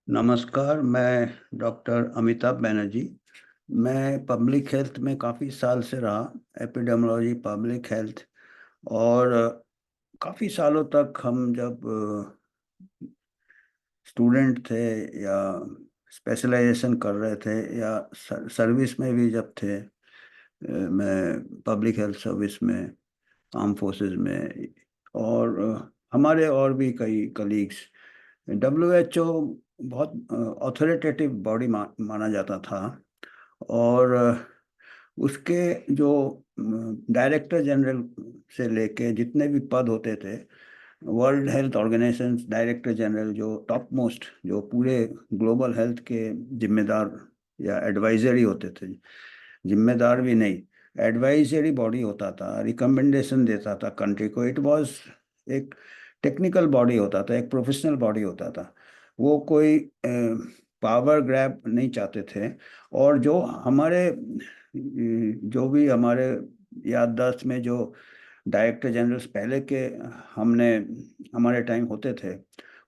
नमस्कार। मैं डॉक्टर अमिताभ बनर्जी। मैं पब्लिक हेल्थ में काफ़ी साल से रहा। Epidemiology, public health. और काफ़ी सालों तक हम जब स्टूडेंट थे या स्पेशलाइजेशन कर रहे थे या सर्विस में भी जब थे, मैं पब्लिक हेल्थ सर्विस में, आर्म फोर्सेस में, और हमारे और भी कई कलीग्स, WHO बहुत ऑथोरिटेटिव बॉडी माना जाता था। और उसके जो डायरेक्टर जनरल से लेके जितने भी पद होते थे, World Health Organization director general, जो टॉप मोस्ट, जो पूरे ग्लोबल हेल्थ के जिम्मेदार या एडवाइजरी होते थे, जिम्मेदार भी नहीं, एडवाइजरी बॉडी होता था, रिकमेंडेशन देता था कंट्री को। इट वाज एक टेक्निकल बॉडी होता था, एक प्रोफेशनल बॉडी होता था। वो कोई पावर ग्रैब नहीं चाहते थे। और जो भी हमारे याददाश्त में जो डायरेक्टर जनरल्स पहले के हमने हमारे टाइम होते थे,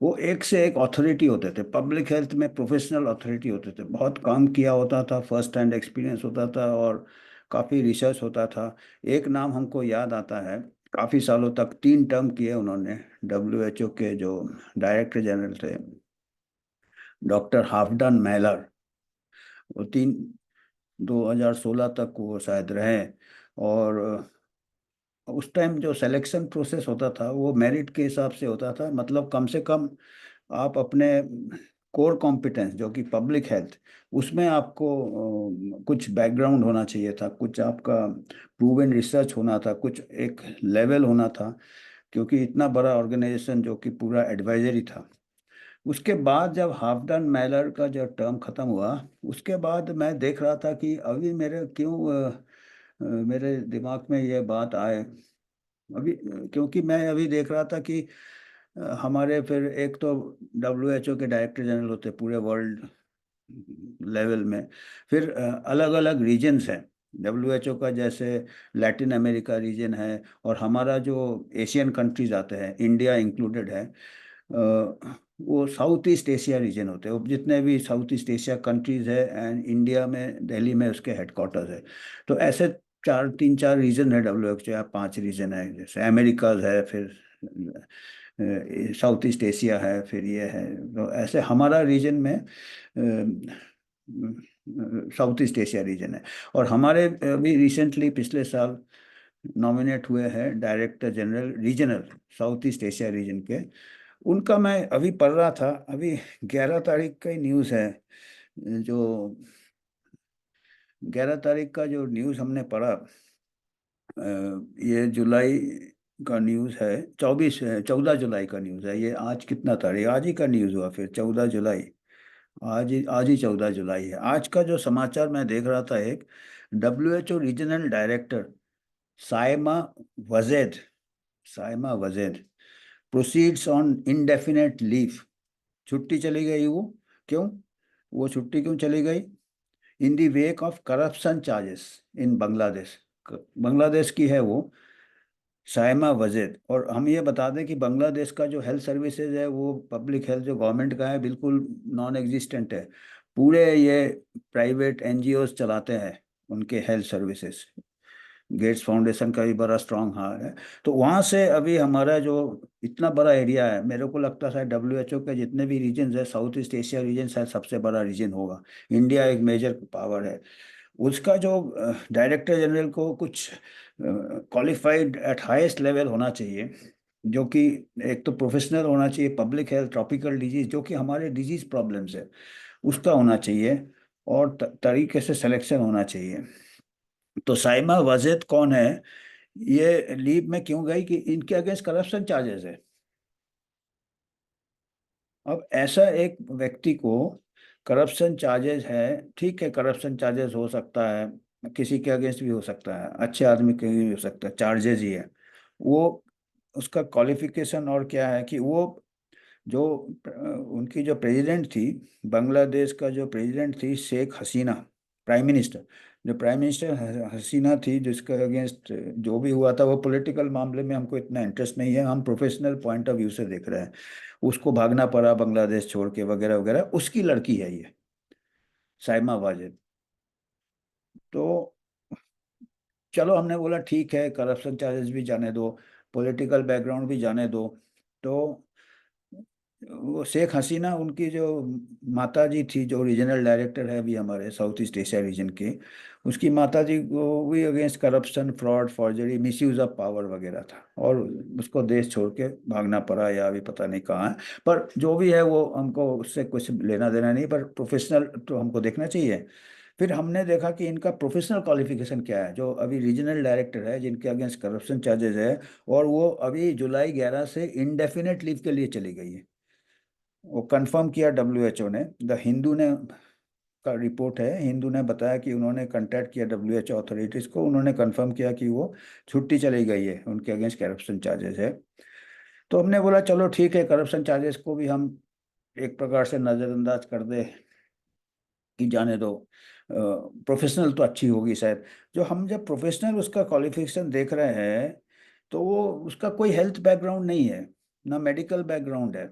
वो एक से एक अथॉरिटी होते थे, पब्लिक हेल्थ में प्रोफेशनल अथॉरिटी होते थे। बहुत काम किया होता था, फर्स्ट हैंड एक्सपीरियंस होता था और काफ़ी रिसर्च होता था। एक नाम हमको याद आता है, काफ़ी सालों तक 3 टर्म किए उन्होंने, WHO के जो डायरेक्टर जनरल थे, डॉक्टर हाफडन मैलर। वो 2016 तक वो शायद रहे। और उस टाइम जो सिलेक्शन प्रोसेस होता था वो मेरिट के हिसाब से होता था। मतलब कम से कम आप अपने कोर कॉम्पिटेंस, जो कि पब्लिक हेल्थ, उसमें आपको कुछ बैकग्राउंड होना चाहिए था, कुछ आपका प्रूवन रिसर्च होना था, कुछ एक लेवल होना था, क्योंकि इतना बड़ा ऑर्गेनाइजेशन जो कि पूरा एडवाइजरी था। उसके बाद जब हाफडन मैलर का जो टर्म खत्म हुआ, उसके बाद मैं देख रहा था कि अभी मेरे क्यों मेरे दिमाग में ये बात आए अभी, क्योंकि मैं अभी देख रहा था कि हमारे फिर एक तो WHO के डायरेक्टर जनरल होते पूरे वर्ल्ड लेवल में। फिर अलग अलग रीजन्स हैं WHO का, जैसे लैटिन अमेरिका रीजन है, और हमारा जो एशियन कंट्रीज आते हैं, इंडिया इंक्लूडेड है, वो साउथ ईस्ट एशिया रीजन होते हैं। वो जितने भी साउथ ईस्ट एशिया कंट्रीज है, एंड इंडिया में दिल्ली में उसके हेडक्वार्टर्स है। तो ऐसे 3-4 रीजन है WHO, या 5 रीजन है, जैसे अमेरिकाज है, फिर साउथ ईस्ट एशिया है, फिर ये है। तो ऐसे हमारा रीजन में साउथ ईस्ट एशिया रीजन है। और हमारे अभी रिसेंटली पिछले साल नॉमिनेट हुए हैं director general regional, south East Asia reason के। उनका मैं अभी पढ़ रहा था, अभी 11 तारीख का ही न्यूज़ है। जो 11 तारीख का जो न्यूज़ हमने पढ़ा, ये जुलाई का न्यूज़ है, 14 जुलाई का न्यूज़ है। ये आज कितना तारीख, आज ही का न्यूज़ हुआ, फिर 14 जुलाई। आज ही 14 जुलाई है। आज का जो समाचार मैं देख रहा था, एक WHO regional director Saima Wazed, Saima Wazed proceeds on indefinite leave. छुट्टी चली गई वो। क्यों? वो छुट्टी क्यों चली गई? In the wake of corruption charges in Bangladesh. Bangladesh की है वो, साइमा वजीद। और हम ये बता दें कि बांग्लादेश का जो हेल्थ सर्विसेज है, वो पब्लिक हेल्थ जो गवर्नमेंट का है, बिल्कुल नॉन एग्जिस्टेंट है। पूरे ये प्राइवेट NGOs चलाते हैं उनके हेल्थ सर्विसेज। गेट्स फाउंडेशन का भी बड़ा स्ट्रांग हाथ है। तो वहाँ से अभी हमारा जो इतना बड़ा एरिया है, मेरे को लगता है WHO के जितने भी रीजन है, साउथ ईस्ट एशिया रीजन शायद सबसे बड़ा रीजन होगा। इंडिया एक मेजर पावर है। उसका जो डायरेक्टर जनरल को कुछ क्वालिफाइड एट हाईएस्ट लेवल होना चाहिए, जो कि एक तो प्रोफेशनल होना चाहिए, पब्लिक हेल्थ, ट्रॉपिकल डिजीज, जो कि हमारे डिजीज प्रॉब्लम्स है, उसका होना चाहिए, और तरीके से सिलेक्शन होना चाहिए। तो साइमा वाजेद कौन है? ये लीव में क्यों गई? कि इनके अगेंस्ट करप्शन चार्जेस है। अब ऐसा एक व्यक्ति को करप्शन चार्जेस है, ठीक है, करप्शन चार्जेस हो सकता है, किसी के अगेंस्ट भी हो सकता है, अच्छे आदमी के भी हो सकता है, चार्जेस ही है वो। उसका क्वालिफिकेशन और क्या है कि वो जो उनकी जो प्रेसिडेंट थी, बांग्लादेश का जो प्रेसिडेंट थी शेख हसीना, प्राइम मिनिस्टर, जो प्राइम मिनिस्टर हसीना थी, जिसके अगेंस्ट जो भी हुआ था, वो पॉलिटिकल मामले में हमको इतना इंटरेस्ट नहीं है, हम प्रोफेशनल पॉइंट ऑफ व्यू से देख रहे हैं। उसको भागना पड़ा बांग्लादेश छोड़ के वगैरह वगैरह, उसकी लड़की है ये साइमा वाजिद। तो चलो हमने बोला ठीक है, करप्शन चार्जेस भी जाने दो, पॉलिटिकल बैकग्राउंड भी जाने दो। तो वो शेख हसीना, उनकी जो माता जी थी, जो रीजनल डायरेक्टर है अभी हमारे साउथ ईस्ट एशिया रीजन की, उसकी माता जी को भी against corruption, fraud, forgery, misuse of power वगैरह था, और उसको देश छोड़ के भागना पड़ा, या अभी पता नहीं कहाँ है। पर जो भी है वो, हमको उससे कुछ लेना देना नहीं, पर प्रोफेशनल तो हमको देखना चाहिए। फिर हमने देखा कि इनका प्रोफेशनल क्वालिफिकेशन क्या है, जो अभी रीजनल डायरेक्टर है जिनके अगेंस्ट करप्शन चार्जेस है, और वो अभी जुलाई 11 से इंडेफिनेट लीव के लिए चली गई है। वो कंफर्म किया डब्ल्यूएचओ ने, द हिंदू ने का रिपोर्ट है, हिंदू ने बताया कि उन्होंने कांटेक्ट किया डब्ल्यूएचओ अथॉरिटीज को, उन्होंने कंफर्म किया कि वो छुट्टी चली गई है, उनके अगेंस्ट करप्शन चार्जेस है। तो हमने बोला चलो ठीक है, करप्शन चार्जेस को भी हम एक प्रकार से नज़रअंदाज कर दे कि जाने दो, प्रोफेशनल तो अच्छी होगी शायद। जो हम जब प्रोफेशनल उसका क्वालिफिकेशन देख रहे हैं, तो वो उसका कोई हेल्थ बैकग्राउंड नहीं है, ना मेडिकल बैकग्राउंड है।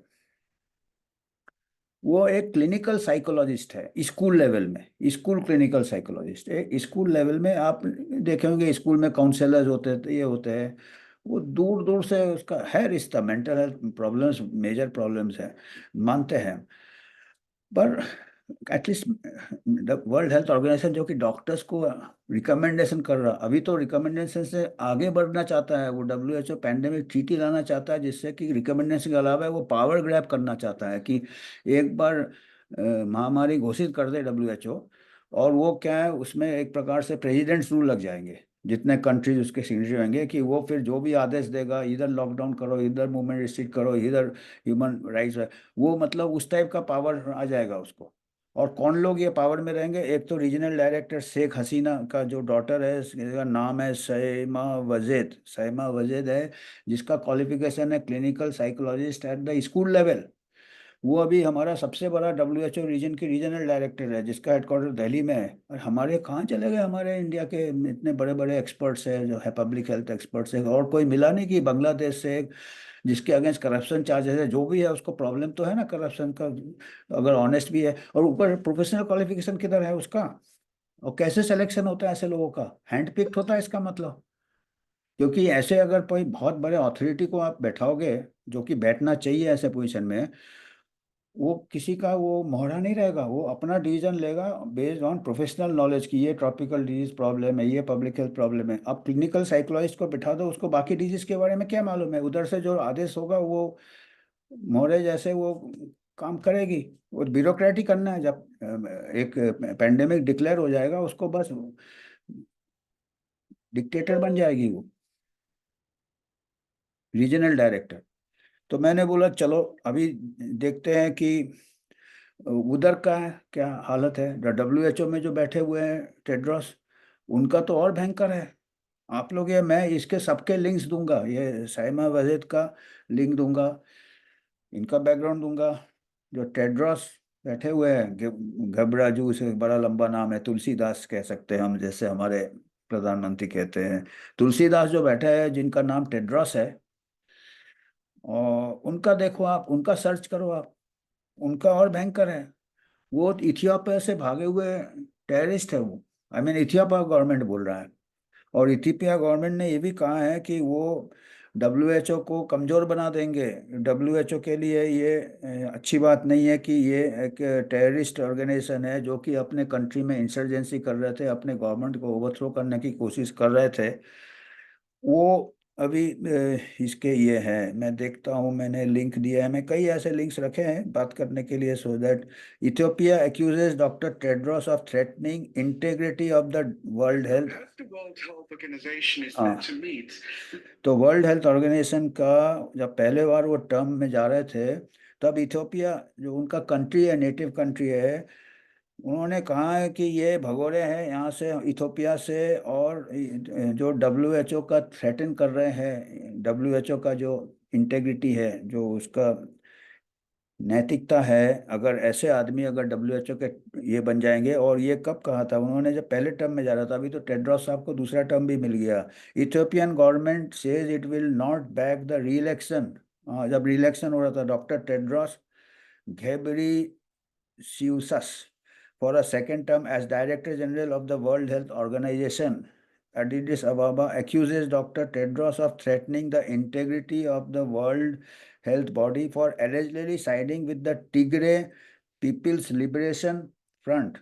वो एक क्लिनिकल साइकोलॉजिस्ट है स्कूल लेवल में, स्कूल क्लिनिकल साइकोलॉजिस्ट है स्कूल लेवल में। आप देखे होंगे स्कूल में काउंसलर्स होते हैं, ये होते हैं, वो दूर दूर से उसका है रिश्ता, mental health problems major problems है, मानते हैं। पर एटलीस्ट वर्ल्ड हेल्थ ऑर्गेनाइजेशन, जो कि डॉक्टर्स को रिकमेंडेशन कर रहा, अभी तो रिकमेंडेशन से आगे बढ़ना चाहता है, वो डब्ल्यूएचओ पैंडेमिक ट्रीटी लाना चाहता है, जिससे कि रिकमेंडेशन के अलावा वो पावर ग्रैब करना चाहता है कि एक बार महामारी घोषित कर दे डब्ल्यूएचओ, और वो क्या है, उसमें एक प्रकार से प्रेसिडेंट्स रूल लग जाएंगे, जितने कंट्रीज उसके सिग्नेटरी होंगे, कि वो फिर जो भी आदेश देगा, इधर लॉकडाउन करो, इधर मूवमेंट रिस्ट्रिक्ट करो, इधर ह्यूमन राइट्स, वो मतलब उस टाइप का पावर आ जाएगा उसको। और कौन लोग ये पावर में रहेंगे, एक तो रीजनल डायरेक्टर शेख हसीना का जो डॉटर है, इसका नाम है सैमा वजेद, सैमा वजेद है, जिसका क्वालिफिकेशन है clinical psychologist at the school level. वो अभी हमारा सबसे बड़ा डब्ल्यूएचओ रीजन की रीजनल डायरेक्टर है, जिसका हेडक्वार्टर दिल्ली में है। और हमारे कहाँ चले गए, हमारे इंडिया के इतने बड़े बड़े एक्सपर्ट्स हैं, जो है पब्लिक हेल्थ एक्सपर्ट्स हैं, और कोई मिला नहीं कि बांग्लादेश से जिसके अगेंस्ट करप्शन चार्जेस है, जो भी है उसको प्रॉब्लम तो है ना करप्शन का, अगर ऑनेस्ट भी है, और ऊपर प्रोफेशनल क्वालिफिकेशन किधर है उसका। और कैसे सिलेक्शन होता है ऐसे लोगों का, हैंड पिक्ड होता है इसका मतलब। क्योंकि ऐसे अगर कोई बहुत बड़े अथॉरिटी को आप बैठाओगे, जो कि बैठना चाहिए ऐसे पोजीशन में, वो किसी का वो मोहरा नहीं रहेगा, वो अपना डिसीजन लेगा बेस्ड ऑन प्रोफेशनल नॉलेज की ये ट्रॉपिकल डिजीज प्रॉब्लम है, ये पब्लिक हेल्थ प्रॉब्लम है। अब क्लिनिकल साइकोलॉजिस्ट को बिठा दो, उसको बाकी डिजीज के बारे में क्या मालूम है, उधर से जो आदेश होगा वो मोहरे जैसे वो काम करेगी। वो ब्यूरोक्रेटिक करना है, जब एक पेंडेमिक डिक्लेयर हो जाएगा, उसको बस डिक्टेटर बन जाएगी वो रीजनल डायरेक्टर। तो मैंने बोला चलो अभी देखते हैं कि उधर का क्या हालत है। डब्ल्यूएचओ में जो बैठे हुए हैं टेड्रोस, उनका तो और भयंकर है। आप लोग, ये मैं इसके सबके लिंक्स दूंगा, ये साइमा वजीद का लिंक दूंगा, इनका बैकग्राउंड दूंगा। जो टेड्रोस बैठे हुए हैं, घबराजू से बड़ा लंबा नाम है, तुलसीदास कह सकते हैं हम, जैसे हमारे प्रधानमंत्री कहते हैं, तुलसीदास जो बैठे हैं, जिनका नाम टेड्रोस है, और उनका देखो आप, उनका सर्च करो आप, उनका और भयंकर है। वो इथियोपिया से भागे हुए टेररिस्ट है वो, आई मीन इथियोपिया गवर्नमेंट बोल रहा है। और इथियोपिया गवर्नमेंट ने ये भी कहा है कि वो डब्ल्यूएचओ को कमज़ोर बना देंगे। डब्ल्यूएचओ के लिए ये अच्छी बात नहीं है कि ये एक टेररिस्ट ऑर्गेनाइजेशन है, जो कि अपने कंट्री में इंसर्जेंसी कर रहे थे, अपने गवर्नमेंट को ओवरथ्रो करने की कोशिश कर रहे थे। वो अभी इसके ये है, मैं देखता हूँ, मैंने लिंक दिया है, मैं कई ऐसे लिंक्स रखे हैं बात करने के लिए, so that Ethiopia accuses doctor Tedros of threatening integrity of the world health. हाँ, तो वर्ल्ड हेल्थ ऑर्गेनाइजेशन का जब पहले बार वो टर्म में जा रहे थे, तब इथियोपिया जो उनका कंट्री है, नेटिव कंट्री है, उन्होंने कहा है कि ये भगोड़े हैं यहाँ से, इथोपिया से, और जो डब्ल्यूएचओ का थ्रेटन कर रहे हैं, डब्ल्यूएचओ का जो इंटेग्रिटी है, जो उसका नैतिकता है। अगर ऐसे आदमी अगर डब्ल्यूएचओ के ये बन जाएंगे, और ये कब कहा था उन्होंने, जब पहले टर्म में जा रहा था, अभी तो टेड्रोस साहब को दूसरा टर्म भी मिल गया। Ethiopian government says it will not back the री इलेक्शन। जब री इलेक्शन हो रहा था, doctor Tedros Ghebreyesus for a second term as Director General of the World Health Organization. Addis Ababa accuses Dr. Tedros of threatening the integrity of the World Health Body for allegedly siding with the Tigray People's Liberation Front.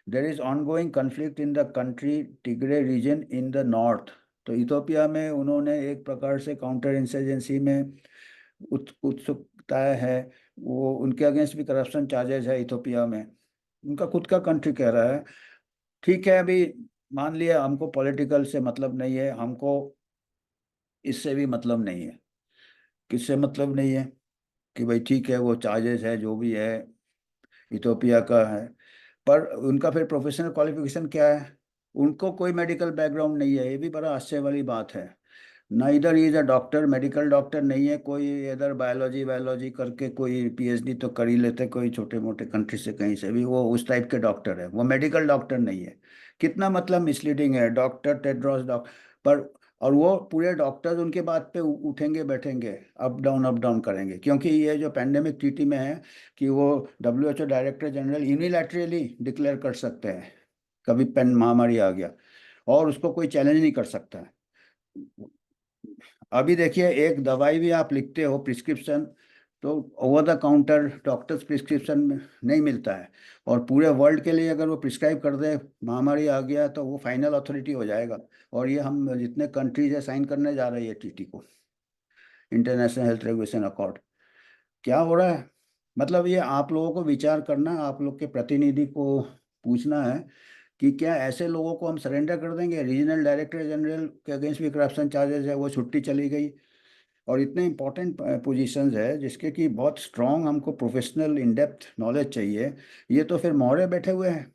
There is ongoing conflict in the country Tigray region in the north. तो Ethiopia में उन्होंने एक प्रकार से counter insurgency में उत्सुकता है। वो उनके अगेंस्ट भी करप्शन चार्जेज है इथोपिया में, उनका खुद का कंट्री कह रहा है। ठीक है, अभी मान लिया हमको पॉलिटिकल से मतलब नहीं है, हमको इससे भी मतलब नहीं है। किससे मतलब नहीं है? कि भाई ठीक है, वो चार्जेस है जो भी है, इथोपिया का है, पर उनका फिर प्रोफेशनल क्वालिफिकेशन क्या है? उनको कोई मेडिकल बैकग्राउंड नहीं है, ये भी बड़ा आश्चर्य वाली बात है। ना इधर is a doctor, medical doctor नहीं है कोई, इधर बायोलॉजी बायोलॉजी करके कोई पीएचडी तो कर ही लेते कोई छोटे मोटे कंट्री से, कहीं से भी, वो उस टाइप के डॉक्टर है, वो मेडिकल डॉक्टर नहीं है। कितना मतलब मिसलीडिंग है, डॉक्टर टेड्रोस डॉक्टर पर। और वो पूरे डॉक्टर्स उनके बात पे उठेंगे बैठेंगे, अप डाउन करेंगे, क्योंकि ये जो पैंडेमिक ट्रीटी में है कि वो WHO director general unilaterally declare कर सकते हैं कभी पेन महामारी आ गया, और उसको कोई चैलेंज नहीं कर सकता है। अभी देखिए, एक दवाई भी आप लिखते हो प्रिस्क्रिप्शन, तो over the counter doctors prescription में नहीं मिलता है, और पूरे वर्ल्ड के लिए अगर वो प्रिस्क्राइब कर दे, महामारी आ गया, तो वो फाइनल अथॉरिटी हो जाएगा। और ये हम जितने कंट्रीज है साइन करने जा रही है टीटी को, इंटरनेशनल हेल्थ रेगुलेशन अकॉर्ड। क्या हो रहा है? मतलब ये आप लोगों को विचार करना, आप लोग के प्रतिनिधि को पूछना है कि क्या ऐसे लोगों को हम सरेंडर कर देंगे? रीजनल डायरेक्टर जनरल के अगेंस्ट भी करप्शन चार्जेस है, वो छुट्टी चली गई। और इतने इंपॉर्टेंट पोजीशंस है जिसके कि बहुत स्ट्रांग हमको प्रोफेशनल इन डेप्थ नॉलेज चाहिए, ये तो फिर मोहरे बैठे हुए हैं।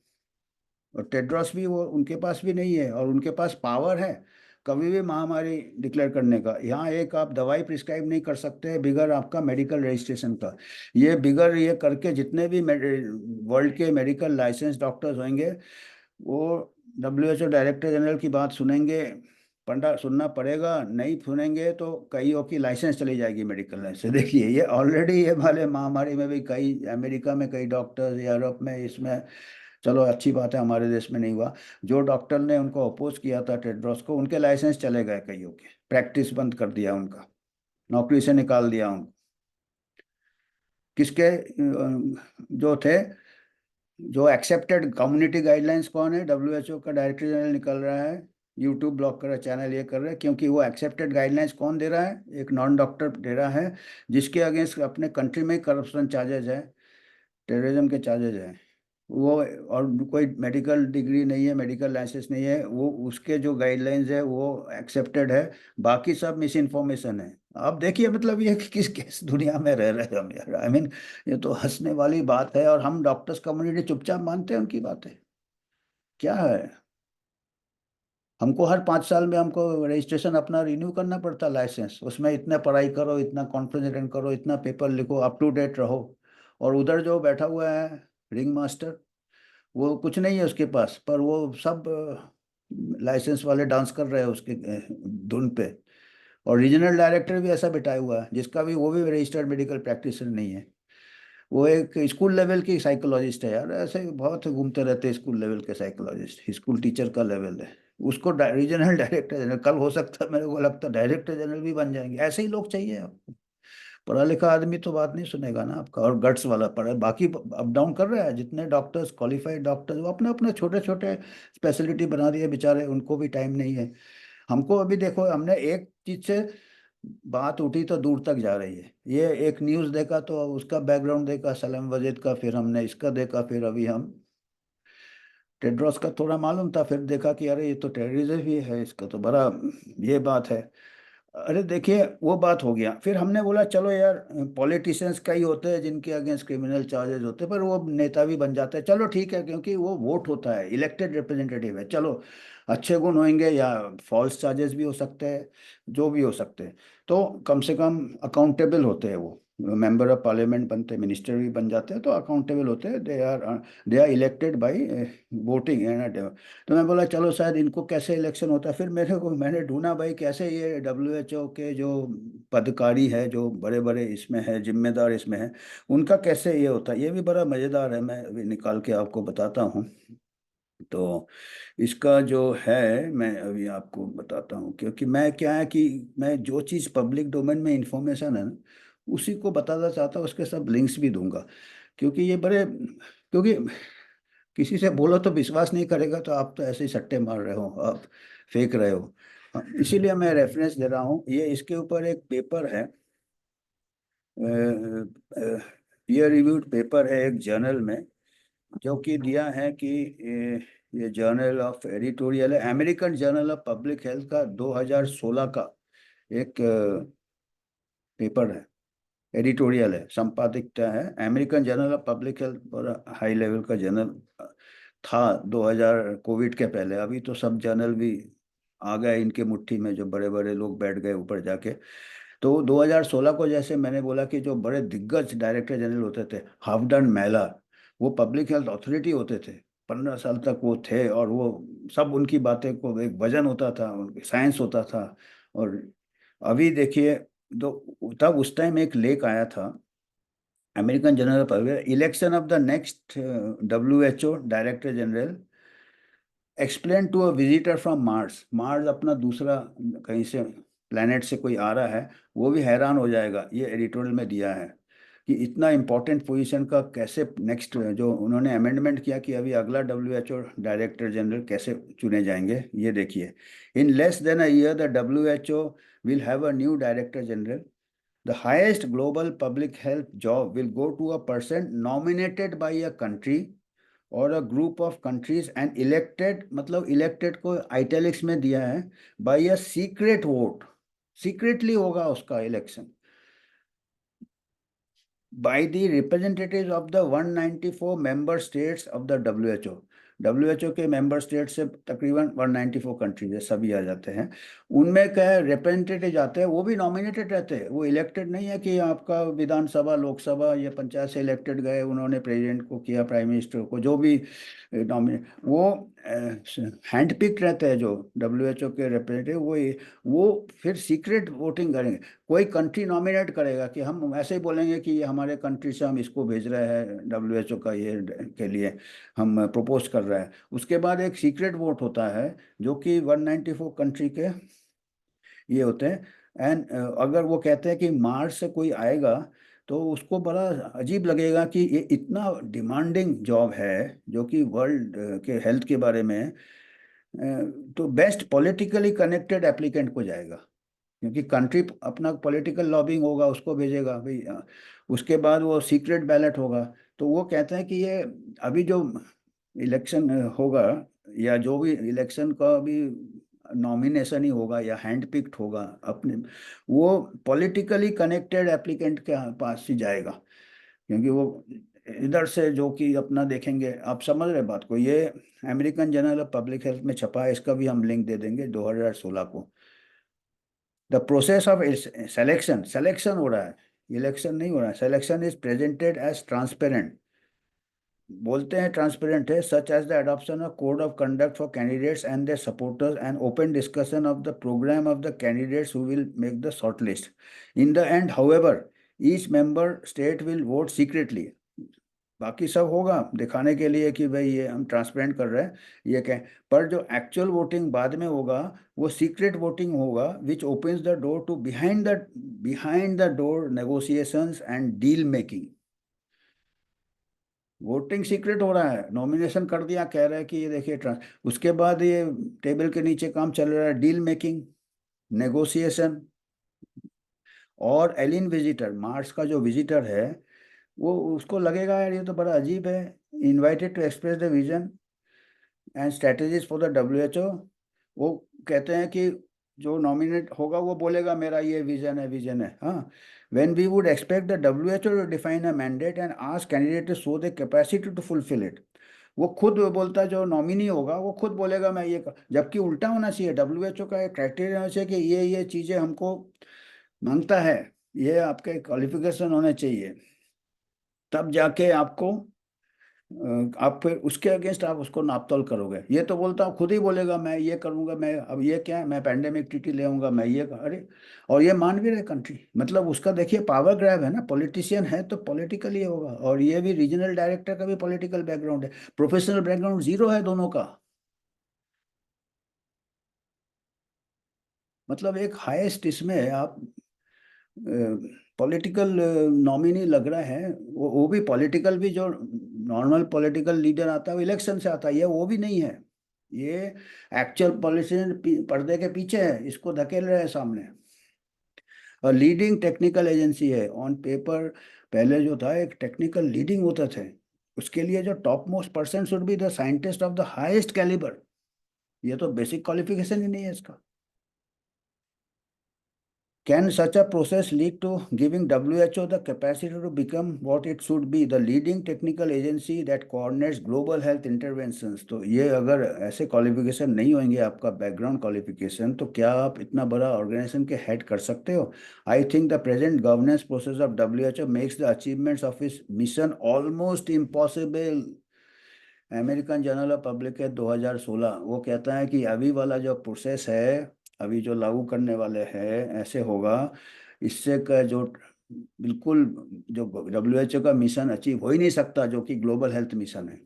और टेड्रोस भी, वो उनके पास भी नहीं है, और उनके पास पावर है कभी भी महामारी डिक्लेयर करने का। यहाँ एक आप दवाई प्रिस्क्राइब नहीं कर सकते बिगर आपका मेडिकल रजिस्ट्रेशन का। ये बिगर ये करके जितने भी वर्ल्ड के मेडिकल लाइसेंस डॉक्टर्स होंगे, वो डब्ल्यूएचओ डायरेक्टर जनरल की बात सुनेंगे, पंडा सुनना पड़ेगा, नहीं सुनेंगे तो कईयों की लाइसेंस चली जाएगी, मेडिकल लाइसेंस। देखिए, ये ऑलरेडी ये वाले महामारी में भी कई, अमेरिका में कई डॉक्टर्स, यूरोप में, इसमें, चलो अच्छी बात है हमारे देश में नहीं हुआ। जो डॉक्टर ने उनको अपोज किया था टेड्रोस को, उनके लाइसेंस चले गए कईयों के, प्रैक्टिस बंद कर दिया उनका, नौकरी से निकाल दिया उनको। किसके जो थे, जो एक्सेप्टेड कम्युनिटी गाइडलाइंस कौन है? डब्ल्यूएचओ का डायरेक्टर जनरल निकल रहा है, यूट्यूब ब्लॉक कर रहा है, चैनल ये कर रहा है, क्योंकि वो एक्सेप्टेड गाइडलाइंस कौन दे रहा है? एक नॉन डॉक्टर दे रहा है, जिसके अगेंस्ट अपने कंट्री में करप्शन चार्जेज है, टेररिज्म के चार्जेज हैं वो। और कोई मेडिकल डिग्री नहीं है, मेडिकल लाइसेंस नहीं है वो, उसके जो गाइडलाइंस है वो एक्सेप्टेड है, बाकी सब मिस इन्फॉर्मेशन है। आप देखिए, मतलब ये कि किस दुनिया में रह रहे हैं हम यार, आई मीन, ये तो हंसने वाली बात है। और हम डॉक्टर्स कम्युनिटी चुपचाप मानते हैं उनकी बातें। क्या है? हमको हर 5 साल में हमको रजिस्ट्रेशन अपना रिन्यू करना पड़ता है, लाइसेंस, उसमें इतना पढ़ाई करो, इतना कॉन्फ्रेंस अटेंड करो, इतना पेपर लिखो, अप टू डेट रहो। और उधर जो बैठा हुआ है रिंग मास्टर, वो कुछ नहीं है उसके पास, पर वो सब लाइसेंस वाले डांस कर रहे हैं उसके धुन पे। और रीजनल डायरेक्टर भी ऐसा बिठाया हुआ है, जिसका भी, वो भी रजिस्टर्ड मेडिकल प्रैक्टिशनर नहीं है, वो एक स्कूल लेवल की साइकोलॉजिस्ट है यार। ऐसे बहुत घूमते रहते हैं स्कूल लेवल के साइकोलॉजिस्ट, स्कूल टीचर का लेवल है। उसको रीजनल डायरेक्टर जनरल, कल हो सकता है, मेरे को लगता है डायरेक्टर जनरल भी बन जाएंगे। ऐसे ही लोग चाहिए आपको। पढ़ा लिखा आदमी तो बात नहीं सुनेगा ना आपका, और गट्स वाला पढ़ा, बाकी अप डाउन कर रहा है, जितने डॉक्टर्स, क्वालिफाइड डॉक्टर्स, वो अपने अपने छोटे छोटे स्पेशलिटी बना दिए बेचारे, उनको भी टाइम नहीं है। हमको अभी देखो, हमने एक चीज से बात उठी तो दूर तक जा रही है। ये एक न्यूज़ देखा तो उसका बैकग्राउंड देखा सलेम वजीद का, फिर हमने इसका देखा, फिर अभी हम टेड्रोस का थोड़ा मालूम था, फिर देखा कि अरे ये तो टेररिज्म भी है, इसका तो बड़ा ये बात है। अरे देखिए, वो बात हो गया, फिर हमने बोला चलो यार, पॉलिटिशियंस का ही होते हैं जिनके अगेंस्ट क्रिमिनल चार्जेस होते हैं, पर वो नेता भी बन जाते हैं, चलो ठीक है, क्योंकि वो वोट होता है, इलेक्टेड रिप्रेजेंटेटिव है, चलो अच्छे गुण होंगे या फॉल्स चार्जेस भी हो सकते हैं, जो भी हो सकते हैं, तो कम से कम अकाउंटेबल होते हैं वो, मेंबर ऑफ पार्लियामेंट बनते, मिनिस्टर भी बन जाते हैं, तो अकाउंटेबल होते हैं, they are elected by voting. तो मैं बोला चलो शायद इनको कैसे इलेक्शन होता है। फिर मैंने ढूंढा भाई कैसे ये WHO के जो पदाधिकारी है, जो बड़े बड़े इसमें है, जिम्मेदार इसमें है, उनका कैसे ये होता है। ये भी बड़ा मज़ेदार है, मैं अभी निकाल के आपको बताता हूँ। तो इसका जो है, मैं अभी आपको बताता हूँ, क्योंकि मैं क्या है कि मैं जो चीज़ पब्लिक डोमेन में इंफॉर्मेशन है ना, उसी को बताना चाहता हूँ, उसके सब लिंक्स भी दूंगा। क्योंकि ये बड़े, क्योंकि किसी से बोलो तो विश्वास नहीं करेगा, तो आप तो ऐसे ही सट्टे मार रहे हो, आप फेंक रहे हो। हाँ, इसीलिए मैं रेफरेंस दे रहा हूँ। ये इसके ऊपर एक पेपर है, पीयर रिव्यूड पेपर है एक जर्नल में, जो कि दिया है कि ये जर्नल ऑफ एडिटोरियल है, American journal of public health का 2016 का एक पेपर है, एडिटोरियल है, संपादकीय है। American journal of public health बड़ा हाई लेवल का जर्नल था 2000, कोविड के पहले। अभी तो सब जर्नल भी आ गए इनके मुट्ठी में, जो बड़े बड़े लोग बैठ गए ऊपर जाके। तो 2016 को, जैसे मैंने बोला कि जो बड़े दिग्गज डायरेक्टर जनरल होते थे, हाफडन मेलर, वो पब्लिक हेल्थ अथॉरिटी होते थे, 15 साल तक वो थे, और वो सब उनकी बातें को एक वजन होता था, उनकी साइंस होता था। और अभी देखिए, तो तब उस टाइम एक लेख आया था, American general public election of the next WHO director general explain to a visitor from Mars. Mars अपना दूसरा कहीं से प्लेनेट से कोई आ रहा है, वो भी हैरान हो जाएगा। ये एडिटोरियल में दिया है कि इतना इम्पोर्टेंट पोजीशन का कैसे नेक्स्ट, जो उन्होंने अमेंडमेंट किया कि अभी अगला WHO डायरेक्टर जनरल कैसे चुने जाएंगे, ये देखिए। In less than a year the WHO will have a new director general. The highest global public health job will go to a person nominated by a country or a group of countries and elected, मतलब elected को italics में दिया है, by a secret vote, secretly होगा उसका election, by the representatives of the 194 member states of the WHO। WHO के member state से तकरीबन 194 कंट्रीज है, सभी आ जाते हैं। उनमें क्या है, रिप्रेजेंटेटिव आते हैं, वो भी नॉमिनेटेड रहते हैं, वो इलेक्टेड नहीं है कि आपका विधानसभा, लोकसभा या पंचायत से इलेक्टेड गए, उन्होंने प्रेसिडेंट को किया, प्राइम मिनिस्टर को, जो भी नॉमिनेट, वो हैंड पिक्ड रहते हैं जो WHO के रिप्रेजेंटेटिव, वो फिर सीक्रेट वोटिंग करेंगे। कोई कंट्री नॉमिनेट करेगा कि हम ऐसे ही बोलेंगे कि ये हमारे कंट्री से हम इसको भेज रहे हैं WHO का ये के लिए हम प्रपोज कर रहे हैं। उसके बाद एक सीक्रेट वोट होता है, जो कि 194 कंट्री के ये होते हैं। एंड अगर वो कहते हैं कि मार्स से कोई आएगा, तो उसको बड़ा अजीब लगेगा कि ये इतना डिमांडिंग जॉब है, जो कि वर्ल्ड के हेल्थ के बारे में है। तो बेस्ट पॉलिटिकली कनेक्टेड एप्लीकेंट को जाएगा, क्योंकि कंट्री अपना पॉलिटिकल लॉबिंग होगा, उसको भेजेगा भाई। उसके बाद वो सीक्रेट बैलेट होगा। तो वो कहते हैं कि ये अभी जो इलेक्शन होगा, या जो भी इलेक्शन का भी नॉमिनेशन ही होगा या हैंड पिक्ड होगा अपने, वो पॉलिटिकली कनेक्टेड एप्लीकेंट के पास ही जाएगा। क्योंकि वो इधर से जो कि अपना देखेंगे, आप समझ रहे बात को। ये American journal of public health में छपा है, इसका भी हम लिंक दे देंगे 2016 को। The process of selection, selection हो रहा है, इलेक्शन नहीं हो रहा है, selection is presented as transparent, बोलते हैं ट्रांसपेरेंट है, such as the adoption of code of conduct for candidates and their supporters and open discussion of the programme of the candidates who will make the short list. In the end however each member state will vote secretly. बाकी सब होगा दिखाने के लिए कि भाई ये हम ट्रांसपेरेंट कर रहे हैं, ये कहें। पर जो एक्चुअल वोटिंग बाद में होगा, वो सीक्रेट वोटिंग होगा, which opens the door to behind the door negotiations and deal making. Voting secret हो रहा है, नॉमिनेशन कर दिया, कह रहे हैं कि ये देखिए ट्रांस, उसके बाद ये टेबल के नीचे काम चल रहा है, डील मेकिंग, नेगोशिएशन। और एलिन विजिटर, मार्स का जो विजिटर है, वो उसको लगेगा यार ये तो बड़ा अजीब है। Invited to express the vision and strategies for the WHO। वो कहते हैं कि जो नॉमिनेट होगा वो बोलेगा मेरा ये विजन है, विजन है। हाँ, when we would expect the WHO to define a mandate and ask candidate to show the capacity to fulfil it. वो खुद बोलता है, जो नॉमिनी होगा वो खुद बोलेगा मैं ये जबकि उल्टा होना चाहिए। WHO का एक क्राइटेरिया होना चाहिए कि ये चीज़ें हमको मांगता है, ये आपके क्वालिफिकेशन होने चाहिए, तब जाके आपको आप फिर उसके अगेंस्ट आप उसको नापतोल करोगे। ये तो बोलता हूँ, खुद ही बोलेगा मैं ये करूंगा, मैं अब ये क्या है, मैं पेंडेमिक टीटी ले आऊंगा, मैं ये अरे, और ये मान भी रहे कंट्री, मतलब उसका देखिए पावर ग्रैब है ना, पॉलिटिशियन है तो पॉलिटिकली होगा। और ये भी रीजनल डायरेक्टर का भी पॉलिटिकल बैकग्राउंड है, प्रोफेशनल बैकग्राउंड जीरो है दोनों का। मतलब एक हाईएस्ट इसमें आप पॉलिटिकल नॉमिनी लग रहा है, वो भी पॉलिटिकल भी, जो नॉर्मल पॉलिटिकल लीडर आता है वो इलेक्शन से आता है, ये वो भी नहीं है। ये एक्चुअल पॉलिटिशियन पर्दे के पीछे है, इसको धकेल रहे हैं सामने। और लीडिंग टेक्निकल एजेंसी है ऑन पेपर। पहले जो था एक टेक्निकल लीडिंग होता थे, उसके लिए जो top most person should be the scientist of the highest calibre. ये तो बेसिक क्वालिफिकेशन ही नहीं है इसका। Can such a process lead to giving WHO the capacity to become what it should be, the leading technical agency that coordinates global health interventions? तो ये अगर ऐसे qualification नहीं होंगे, आपका बैकग्राउंड क्वालिफिकेशन, तो क्या आप इतना बड़ा ऑर्गेनाइजेशन के हेड कर सकते हो? I think the present governance process of WHO makes the achievements of इस mission almost impossible. American journal of public है 2016, वो कहता है कि अभी वाला जो प्रोसेस है, अभी जो लागू करने वाले हैं, ऐसे होगा, इससे का जो बिल्कुल जो WHO का मिशन अचीव हो ही नहीं सकता, जो कि ग्लोबल हेल्थ मिशन है।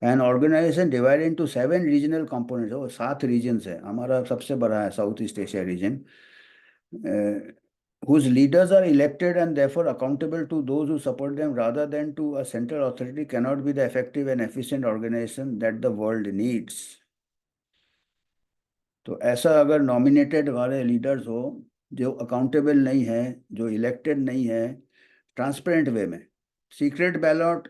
An organisation divide into 7 regional components, वो 7 रीजन्स है, हमारा सबसे बड़ा है South East Asia region, whose leaders are elected and therefore accountable to those who support them rather than to a central authority, cannot be the effective and efficient organization that the world needs. तो ऐसा अगर nominated वाले leaders हो, जो accountable नहीं है, जो elected नहीं है, ट्रांसपेरेंट वे में, सीक्रेट बैलॉट,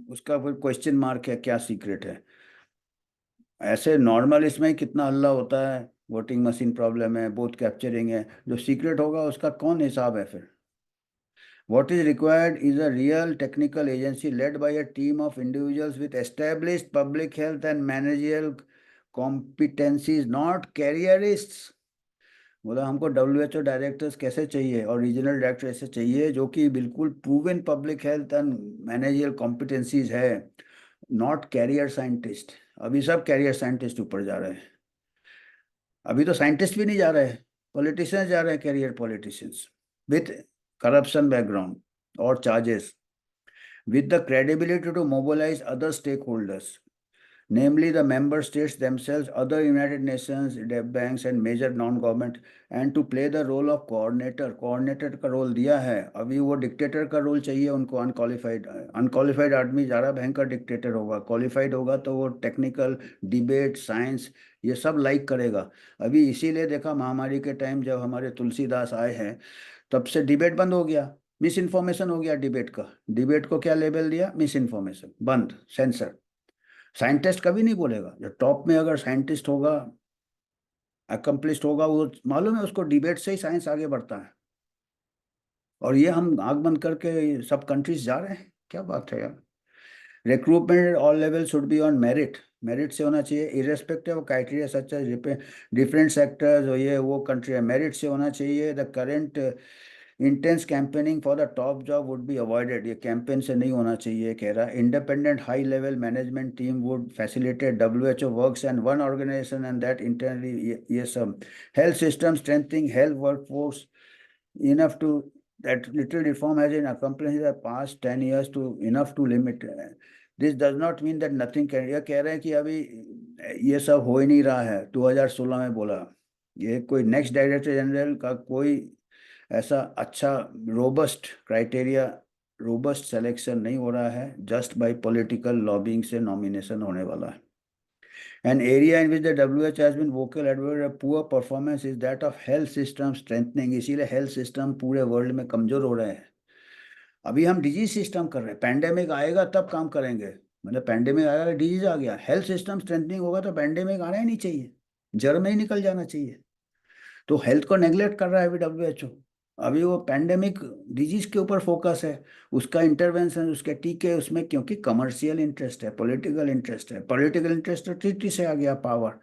उसका फिर क्वेश्चन मार्क है क्या सीक्रेट है। ऐसे नॉर्मल इसमें कितना हल्ला होता है, वोटिंग मशीन प्रॉब्लम है, बूथ कैप्चरिंग है, जो सीक्रेट होगा उसका कौन हिसाब है फिर? What is required is a real technical agency led by a team of individuals with established public health and managerial competencies, not careerists. बोला हमको WHO डायरेक्टर्स कैसे चाहिए और रीजनल डायरेक्टर ऐसे चाहिए जो कि बिल्कुल proven public health and managerial competencies है, नॉट कैरियर साइंटिस्ट। अभी सब कैरियर साइंटिस्ट ऊपर जा रहे हैं, अभी तो साइंटिस्ट भी नहीं जा रहे हैं, पॉलिटिशियंस जा रहे हैं, career politicians with corruption background और charges, with the credibility to mobilize other stakeholders, namely the member states themselves, other United Nations, debt banks, and major non-government, and to play the role of coordinator. coordinator का role दिया है, अभी वो dictator का role चाहिए उनको। Unqualified unqualified आदमी ज़्यादा भयंकर डिक्टेटर होगा, क्वालिफाइड होगा तो वो टेक्निकल, डिबेट, साइंस, ये सब लाइक करेगा। अभी इसीलिए देखा महामारी के टाइम जब हमारे तुलसीदास आए हैं, तब से डिबेट बंद हो गया, मिस इन्फॉर्मेशन हो गया डिबेट का। डिबेट को क्या लेबल दिया? मिस इन्फॉर्मेशन, बंद, सेंसर। साइंटिस्ट कभी नहीं बोलेगा, जो टॉप में अगर साइंटिस्ट होगा, अकम्पलिश्ड होगा, वो मालूम है उसको डिबेट से ही साइंस आगे बढ़ता है। और ये हम आंख बंद करके सब कंट्रीज जा रहे हैं, क्या बात है यार। Recruitment at all level should be on merit, merit से होना चाहिए, irrespective of criteria such as different sectors, ये वो कंट्री है, मेरिट से होना चाहिए। The current intense campaigning for the top job would be avoided, ये कैंपेन से नहीं होना चाहिए कह रहा। Independent high level management team would facilitate WHO works and one organisation and that internally, ये सब। Health system strengthening health workforce enough to, that little reform has been accomplished in the past 10 years to enough to limit. This does not mean that nothing can, ये कह रहे हैं कि अभी ये सब हो ही नहीं रहा है, 2016 में बोला। ये कोई नेक्स्ट डायरेक्टर जनरल का कोई ऐसा अच्छा रोबस्ट क्राइटेरिया, रोबस्ट सिलेक्शन नहीं हो रहा है, जस्ट बाय पॉलिटिकल लॉबिंग से नॉमिनेशन होने वाला है। An area in which the WHO has been vocal advocate of poor performance is that of health system strengthening, इसीलिए हेल्थ सिस्टम पूरे वर्ल्ड में कमजोर हो रहे हैं। अभी हम डिजीज सिस्टम कर रहे हैं, पेंडेमिक आएगा तब काम करेंगे, मतलब पेंडेमिक आएगा, डिजीज आ गया, हेल्थ सिस्टम स्ट्रेंथनिंग होगा तो पेंडेमिक आना ही नहीं चाहिए, जड़ में ही निकल जाना चाहिए। तो हेल्थ को नेग्लेक्ट कर रहा है अभी WHO। अभी वो पेंडेमिक डिजीज के ऊपर फोकस है, उसका इंटरवेंशन, उसके टीके, उसमें क्योंकि कमर्शियल इंटरेस्ट है, पॉलिटिकल इंटरेस्ट है, पॉलिटिकल इंटरेस्ट तो ट्रीटी से आ गया पावर,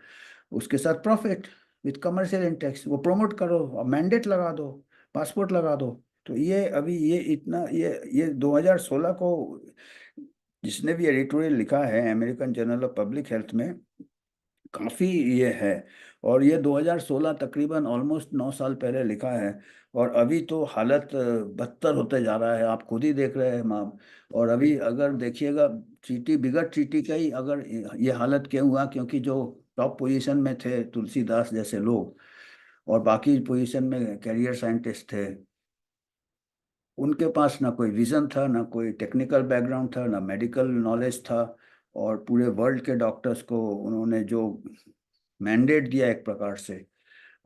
उसके साथ प्रॉफिट, विथ कमर्शियल इंटेक्स, वो प्रमोट करो, मैंडेट लगा दो, पासपोर्ट लगा दो। तो ये अभी ये इतना ये 2016 को जिसने भी एडिटोरियल लिखा है American journal of public health में, काफी ये है। और ये 2016 तकरीबन ऑलमोस्ट 9 साल पहले लिखा है, और अभी तो हालत बदतर होते जा रहा है, आप खुद ही देख रहे हैं मैम। और अभी अगर देखिएगा, चीटी बिगड़ चीटी का ही अगर ये हालत क्यों हुआ, क्योंकि जो टॉप पोजीशन में थे तुलसीदास जैसे लोग, और बाकी पोजीशन में कैरियर साइंटिस्ट थे, उनके पास ना कोई विजन था, ना कोई टेक्निकल बैकग्राउंड था, ना मेडिकल नॉलेज था। और पूरे वर्ल्ड के डॉक्टर्स को उन्होंने जो मैंडेट दिया एक प्रकार से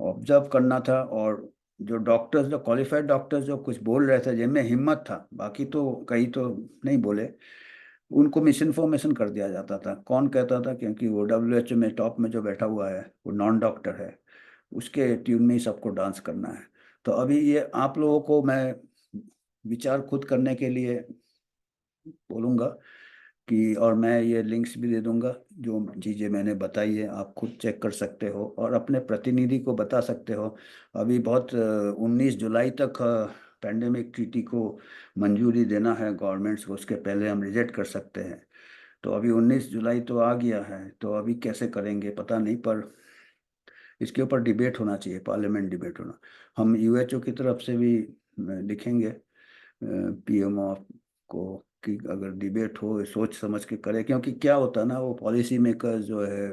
ऑब्जर्व करना था, और जो डॉक्टर्स, जो क्वालिफाइड डॉक्टर्स जो कुछ बोल रहे थे जिनमें हिम्मत था, बाकी तो कई तो नहीं बोले, उनको मिस इन्फॉर्मेशन कर दिया जाता था। कौन कहता था, क्योंकि वो WHO में टॉप में जो बैठा हुआ है वो नॉन डॉक्टर है, उसके ट्यून में ही सबको डांस करना है। तो अभी ये आप लोगों को मैं विचार खुद करने के लिए बोलूँगा कि, और मैं ये लिंक्स भी दे दूंगा, जो चीज़ें मैंने बताई है आप खुद चेक कर सकते हो और अपने प्रतिनिधि को बता सकते हो। अभी बहुत 19 जुलाई तक पैंडेमिक ट्रीटी को मंजूरी देना है गवर्नमेंट्स को, उसके पहले हम रिजेक्ट कर सकते हैं। तो अभी 19 जुलाई तो आ गया है, तो अभी कैसे करेंगे पता नहीं, पर इसके ऊपर डिबेट होना चाहिए, पार्लियामेंट डिबेट होना। हम WHO की तरफ से भी लिखेंगे PMO को कि अगर डिबेट हो सोच समझ के करे, क्योंकि क्या होता है ना, वो पॉलिसी मेकर्स जो है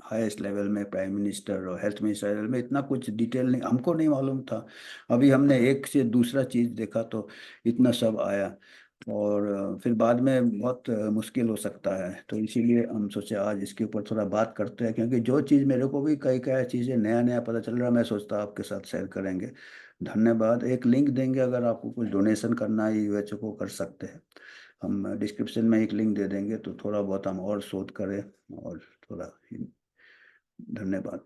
हाईएस्ट लेवल में, प्राइम मिनिस्टर और हेल्थ मिनिस्टर लेवल में, इतना कुछ डिटेल नहीं, हमको नहीं मालूम था। अभी हमने एक से दूसरा चीज़ देखा तो इतना सब आया, और फिर बाद में बहुत मुश्किल हो सकता है। तो इसीलिए हम सोचे आज इसके ऊपर थोड़ा बात करते हैं, क्योंकि जो चीज़ मेरे को भी कई कई चीज़ें नया नया पता चल रहा है, मैं सोचता आपके साथ शेयर करेंगे। धन्यवाद। एक लिंक देंगे, अगर आपको कुछ डोनेशन करना है WHO को कर सकते हैं, हम डिस्क्रिप्शन में एक लिंक दे देंगे, तो थोड़ा बहुत हम और शोध करें और थोड़ा। धन्यवाद।